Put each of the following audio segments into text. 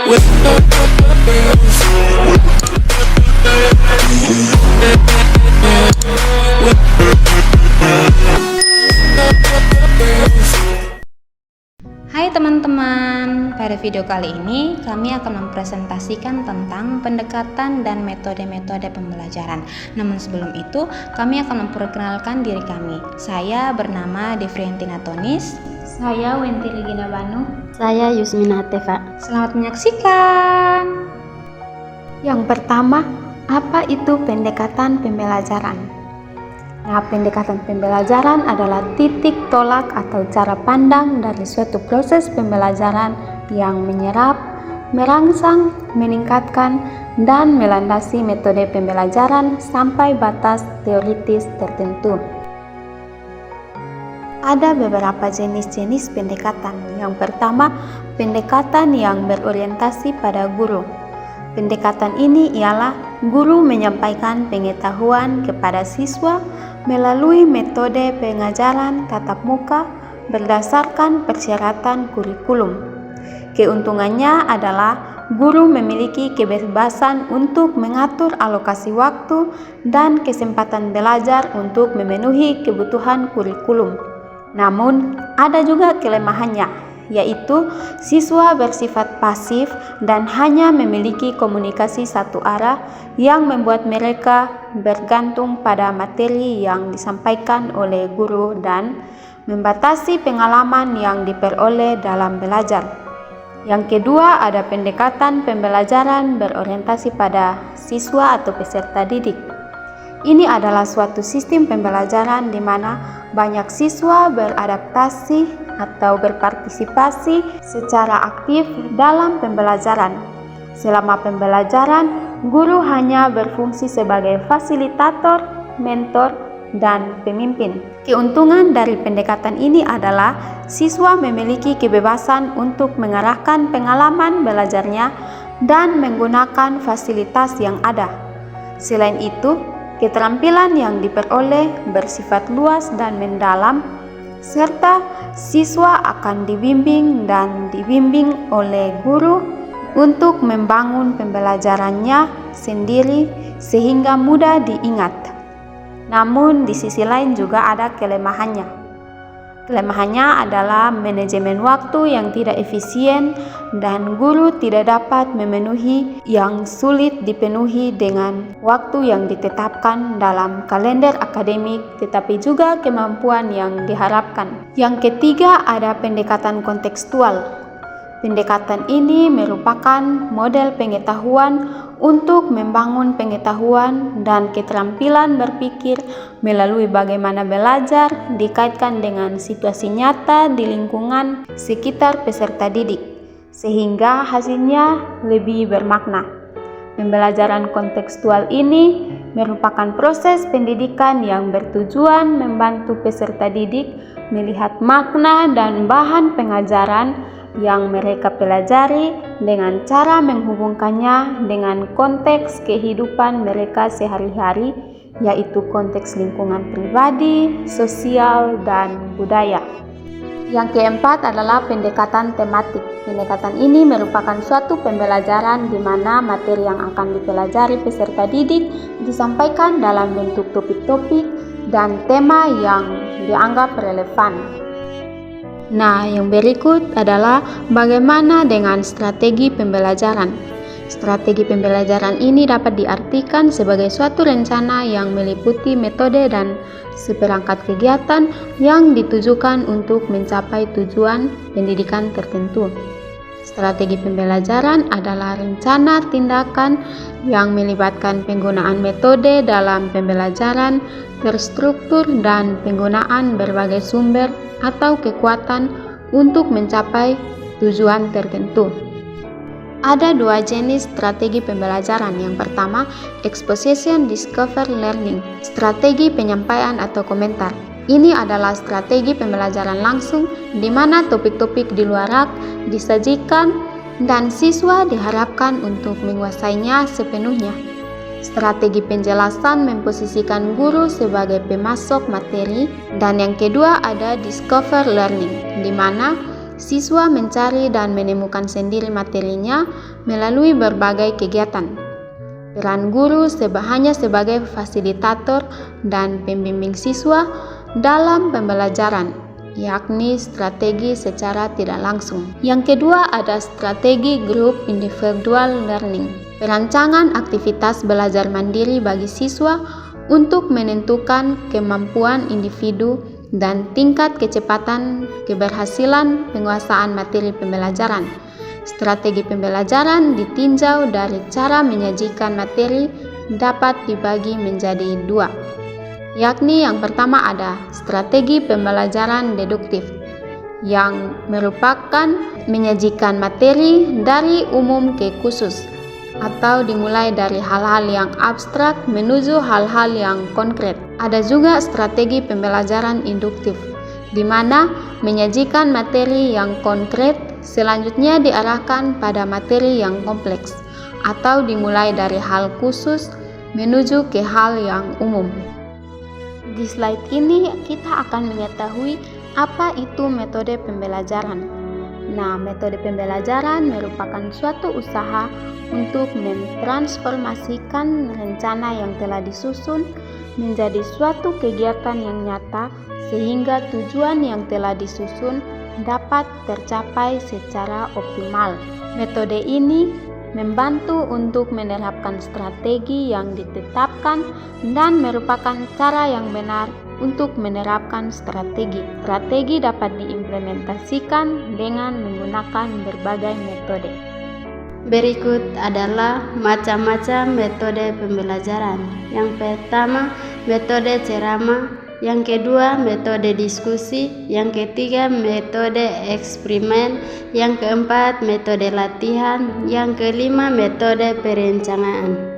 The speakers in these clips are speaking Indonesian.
Hai teman-teman, pada video kali ini kami akan mempresentasikan tentang pendekatan dan metode-metode pembelajaran. Namun sebelum itu, kami akan memperkenalkan diri kami. Saya bernama Devriantina Tonis. Saya Wenti Regina Banu. Saya Yusmina Teva. Selamat menyaksikan. Yang pertama, apa itu pendekatan pembelajaran? Nah, pendekatan pembelajaran adalah titik tolak atau cara pandang dari suatu proses pembelajaran yang menyerap, merangsang, meningkatkan, dan melandasi metode pembelajaran sampai batas teoritis tertentu. Ada beberapa jenis-jenis pendekatan. Yang pertama, pendekatan yang berorientasi pada guru. Pendekatan ini ialah guru menyampaikan pengetahuan kepada siswa melalui metode pengajaran tatap muka berdasarkan persyaratan kurikulum. Keuntungannya adalah guru memiliki kebebasan untuk mengatur alokasi waktu dan kesempatan belajar untuk memenuhi kebutuhan kurikulum. Namun, ada juga kelemahannya, yaitu siswa bersifat pasif dan hanya memiliki komunikasi satu arah yang membuat mereka bergantung pada materi yang disampaikan oleh guru dan membatasi pengalaman yang diperoleh dalam belajar. Yang kedua, ada pendekatan pembelajaran berorientasi pada siswa atau peserta didik. Ini adalah suatu sistem pembelajaran di mana banyak siswa beradaptasi atau berpartisipasi secara aktif dalam pembelajaran. Selama pembelajaran, guru hanya berfungsi sebagai fasilitator, mentor, dan pemimpin. Keuntungan dari pendekatan ini adalah siswa memiliki kebebasan untuk mengarahkan pengalaman belajarnya dan menggunakan fasilitas yang ada. Selain itu, keterampilan yang diperoleh bersifat luas dan mendalam, serta siswa akan dibimbing dan dibimbing oleh guru untuk membangun pembelajarannya sendiri sehingga mudah diingat. Namun di sisi lain juga ada kelemahannya. Kelemahannya adalah manajemen waktu yang tidak efisien dan guru tidak dapat memenuhi yang sulit dipenuhi dengan waktu yang ditetapkan dalam kalender akademik, tetapi juga kemampuan yang diharapkan. Yang ketiga, ada pendekatan kontekstual. Pendekatan ini merupakan model pengetahuan untuk membangun pengetahuan dan keterampilan berpikir melalui bagaimana belajar dikaitkan dengan situasi nyata di lingkungan sekitar peserta didik, sehingga hasilnya lebih bermakna. Pembelajaran kontekstual ini merupakan proses pendidikan yang bertujuan membantu peserta didik melihat makna dan bahan pengajaran yang mereka pelajari dengan cara menghubungkannya dengan konteks kehidupan mereka sehari-hari, yaitu konteks lingkungan pribadi, sosial, dan budaya. Yang keempat adalah pendekatan tematik. Pendekatan ini merupakan suatu pembelajaran di mana materi yang akan dipelajari peserta didik disampaikan dalam bentuk topik-topik dan tema yang dianggap relevan. Nah, yang berikut adalah bagaimana dengan strategi pembelajaran. Strategi pembelajaran ini dapat diartikan sebagai suatu rencana yang meliputi metode dan seperangkat kegiatan yang ditujukan untuk mencapai tujuan pendidikan tertentu. Strategi pembelajaran adalah rencana tindakan yang melibatkan penggunaan metode dalam pembelajaran terstruktur dan penggunaan berbagai sumber atau kekuatan untuk mencapai tujuan tertentu. Ada dua jenis strategi pembelajaran. Yang pertama, exposition discover learning, strategi penyampaian atau komentar. Ini adalah strategi pembelajaran langsung di mana topik-topik di luar rak disajikan dan siswa diharapkan untuk menguasainya sepenuhnya. Strategi penjelasan memposisikan guru sebagai pemasok materi. Dan yang kedua ada discover learning, di mana siswa mencari dan menemukan sendiri materinya melalui berbagai kegiatan. Peran guru hanya sebagai fasilitator dan pembimbing siswa dalam pembelajaran, yakni strategi secara tidak langsung. Yang kedua ada strategi group individual learning, perancangan aktivitas belajar mandiri bagi siswa untuk menentukan kemampuan individu dan tingkat kecepatan keberhasilan penguasaan materi pembelajaran. Strategi pembelajaran ditinjau dari cara menyajikan materi dapat dibagi menjadi dua, yakni yang pertama ada strategi pembelajaran deduktif, yang merupakan menyajikan materi dari umum ke khusus, atau dimulai dari hal-hal yang abstrak menuju hal-hal yang konkret. Ada juga strategi pembelajaran induktif, di mana menyajikan materi yang konkret selanjutnya diarahkan pada materi yang kompleks, atau dimulai dari hal khusus menuju ke hal yang umum. Di slide ini kita akan mengetahui apa itu metode pembelajaran. Nah, metode pembelajaran merupakan suatu usaha untuk mentransformasikan rencana yang telah disusun menjadi suatu kegiatan yang nyata sehingga tujuan yang telah disusun dapat tercapai secara optimal. Metode ini membantu untuk menerapkan strategi yang ditetapkan dan merupakan cara yang benar untuk menerapkan strategi. Strategi dapat diimplementasikan dengan menggunakan berbagai metode. Berikut adalah macam-macam metode pembelajaran. Yang pertama, metode ceramah. Yang kedua, metode diskusi. Yang ketiga, metode eksperimen. Yang keempat, metode latihan. Yang kelima, metode perencanaan.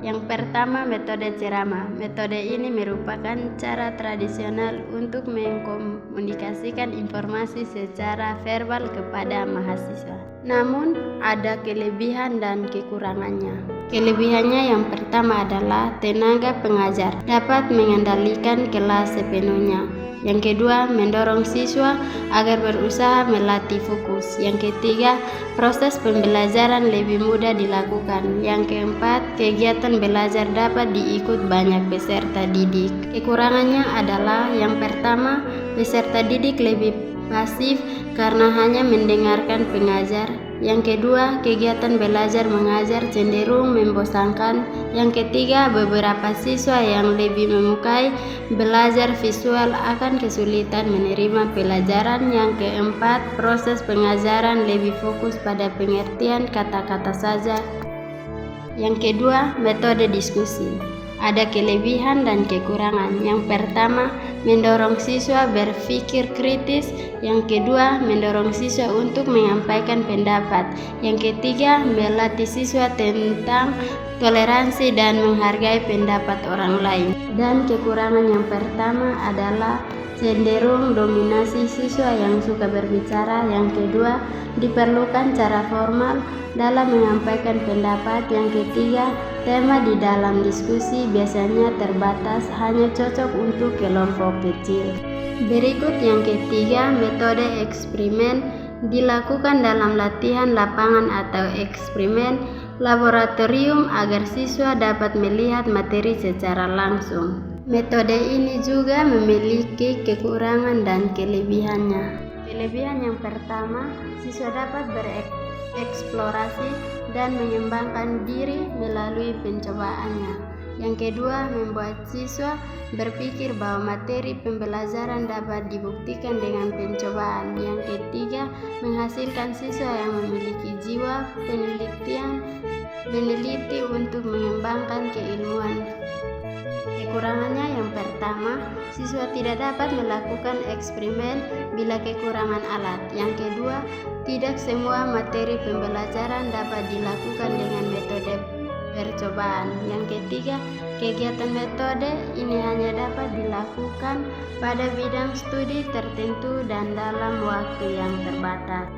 Yang pertama, metode ceramah. Metode ini merupakan cara tradisional untuk mengkomunikasikan informasi secara verbal kepada mahasiswa. Namun, ada kelebihan dan kekurangannya. Kelebihannya yang pertama adalah tenaga pengajar dapat mengendalikan kelas sepenuhnya. Yang kedua, mendorong siswa agar berusaha melatih fokus. Yang ketiga, proses pembelajaran lebih mudah dilakukan. Yang keempat, kegiatan belajar dapat diikut banyak peserta didik. Kekurangannya adalah yang pertama, peserta didik lebih pasif karena hanya mendengarkan pengajar. Yang kedua, kegiatan belajar mengajar cenderung membosankan. Yang ketiga, beberapa siswa yang lebih menyukai belajar visual akan kesulitan menerima pelajaran. Yang keempat, proses pengajaran lebih fokus pada pengertian kata-kata saja. Yang kedua, metode diskusi. Ada kelebihan dan kekurangan. Yang pertama, mendorong siswa berpikir kritis. Yang kedua, mendorong siswa untuk menyampaikan pendapat. Yang ketiga, melatih siswa tentang toleransi dan menghargai pendapat orang lain. Dan kekurangan yang pertama adalah cenderung dominasi siswa yang suka berbicara. Yang kedua, diperlukan cara formal dalam menyampaikan pendapat. Yang ketiga, tema di dalam diskusi biasanya terbatas, hanya cocok untuk kelompok kecil. Berikut yang ketiga, metode eksperimen dilakukan dalam latihan lapangan atau eksperimen laboratorium agar siswa dapat melihat materi secara langsung. Metode ini juga memiliki kekurangan dan kelebihannya. Kelebihan yang pertama, siswa dapat bereksplorasi dan mengembangkan diri melalui pencobaannya. Yang kedua, membuat siswa berpikir bahwa materi pembelajaran dapat dibuktikan dengan pencobaan. Yang ketiga, menghasilkan siswa yang memiliki jiwa meneliti untuk mengembangkan keilmuan. Kekurangannya yang pertama, siswa tidak dapat melakukan eksperimen bila kekurangan alat. Yang kedua, tidak semua materi pembelajaran dapat dilakukan dengan metode percobaan. Yang ketiga, kegiatan metode ini hanya dapat dilakukan pada bidang studi tertentu dan dalam waktu yang terbatas.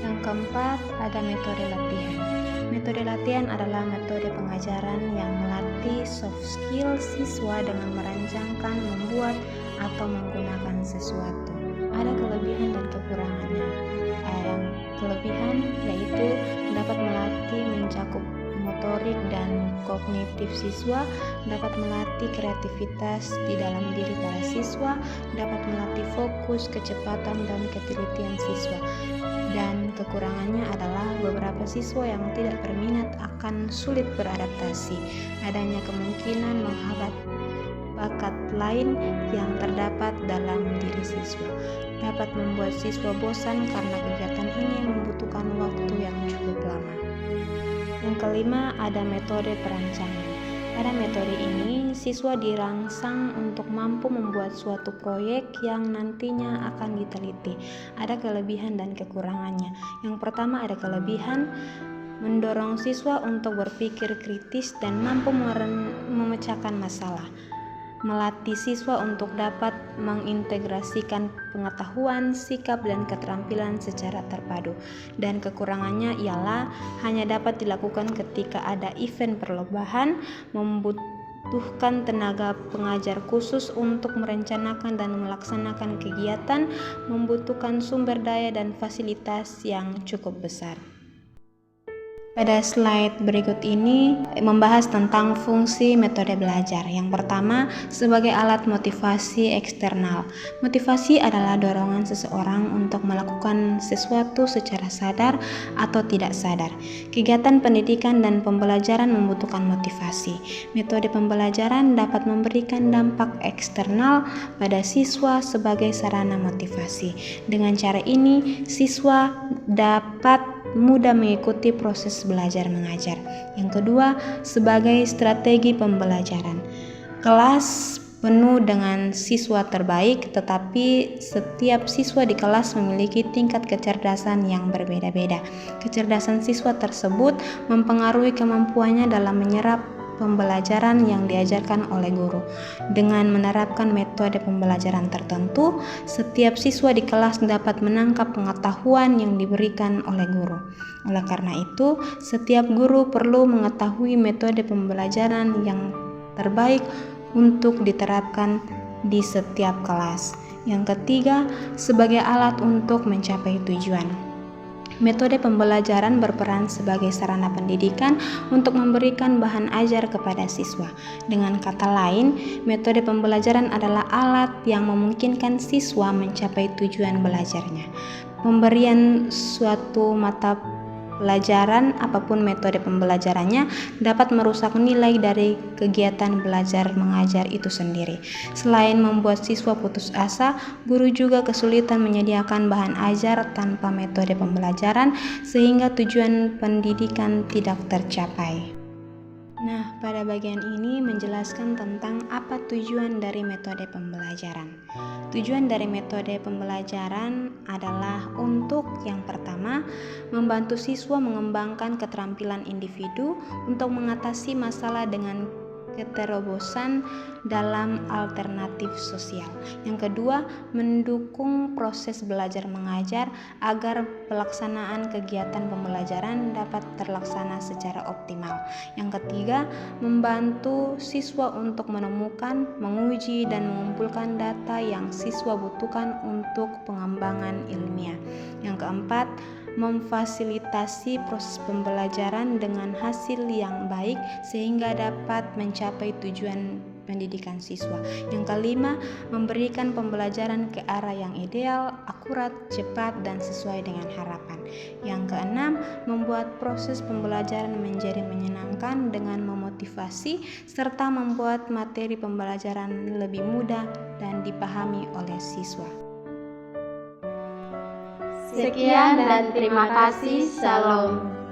Yang keempat, ada metode latihan. Metode latihan adalah metode pengajaran yang melatih soft skill siswa dengan merancangkan, membuat, atau menggunakan sesuatu. ada kelebihan dan kekurangannya. Yang kelebihan yaitu dapat melatih mencakup motorik dan kognitif siswa, dapat melatih kreativitas di dalam diri para siswa, dapat melatih fokus, kecepatan, dan ketelitian siswa. Dan kekurangannya adalah beberapa siswa yang tidak berminat akan sulit beradaptasi. Adanya kemungkinan menghambat bakat lain yang terdapat dalam diri siswa. Dapat membuat siswa bosan karena kegiatan ini membutuhkan waktu yang cukup lama. Yang kelima, ada metode perancangan. Pada metode ini, siswa dirangsang untuk mampu membuat suatu proyek yang nantinya akan diteliti. Ada kelebihan dan kekurangannya. Yang pertama, ada kelebihan mendorong siswa untuk berpikir kritis dan mampu memecahkan masalah. Melatih siswa untuk dapat mengintegrasikan pengetahuan, sikap, dan keterampilan secara terpadu. Dan kekurangannya ialah hanya dapat dilakukan ketika ada event perlombaan, membutuhkan tenaga pengajar khusus untuk merencanakan dan melaksanakan kegiatan, membutuhkan sumber daya dan fasilitas yang cukup besar. Pada slide berikut ini membahas tentang fungsi metode belajar. Yang pertama, sebagai alat motivasi eksternal. Motivasi adalah dorongan seseorang untuk melakukan sesuatu secara sadar atau tidak sadar. Kegiatan pendidikan dan pembelajaran membutuhkan motivasi. Metode pembelajaran dapat memberikan dampak eksternal pada siswa sebagai sarana motivasi. Dengan cara ini, siswa dapat mudah mengikuti proses belajar mengajar. Yang kedua, sebagai strategi pembelajaran. Kelas penuh dengan siswa terbaik, tetapi setiap siswa di kelas memiliki tingkat kecerdasan yang berbeda-beda. Kecerdasan siswa tersebut mempengaruhi kemampuannya dalam menyerap pembelajaran yang diajarkan oleh guru. Dengan menerapkan metode pembelajaran tertentu, setiap siswa di kelas dapat menangkap pengetahuan yang diberikan oleh guru. Oleh karena itu, setiap guru perlu mengetahui metode pembelajaran yang terbaik untuk diterapkan di setiap kelas. Yang ketiga, sebagai alat untuk mencapai tujuan. Metode pembelajaran berperan sebagai sarana pendidikan untuk memberikan bahan ajar kepada siswa. Dengan kata lain, metode pembelajaran adalah alat yang memungkinkan siswa mencapai tujuan belajarnya. Pemberian suatu mata pelajaran, apapun metode pembelajarannya, dapat merusak nilai dari kegiatan belajar mengajar itu sendiri. Selain membuat siswa putus asa, guru juga kesulitan menyediakan bahan ajar tanpa metode pembelajaran sehingga tujuan pendidikan tidak tercapai. Nah, pada bagian ini menjelaskan tentang apa tujuan dari metode pembelajaran. Tujuan dari metode pembelajaran adalah untuk yang pertama, membantu siswa mengembangkan keterampilan individu untuk mengatasi masalah dengan keterobosan dalam alternatif sosial. Yang kedua, mendukung proses belajar mengajar agar pelaksanaan kegiatan pembelajaran dapat terlaksana secara optimal. Yang ketiga, membantu siswa untuk menemukan, menguji, dan mengumpulkan data yang siswa butuhkan untuk pengembangan ilmiah. Yang keempat, memfasilitasi proses pembelajaran dengan hasil yang baik sehingga dapat mencapai tujuan pendidikan siswa. Yang kelima, memberikan pembelajaran ke arah yang ideal, akurat, cepat, dan sesuai dengan harapan. Yang keenam, membuat proses pembelajaran menjadi menyenangkan dengan memotivasi serta membuat materi pembelajaran lebih mudah dan dipahami oleh siswa. Sekian dan terima kasih. Shalom.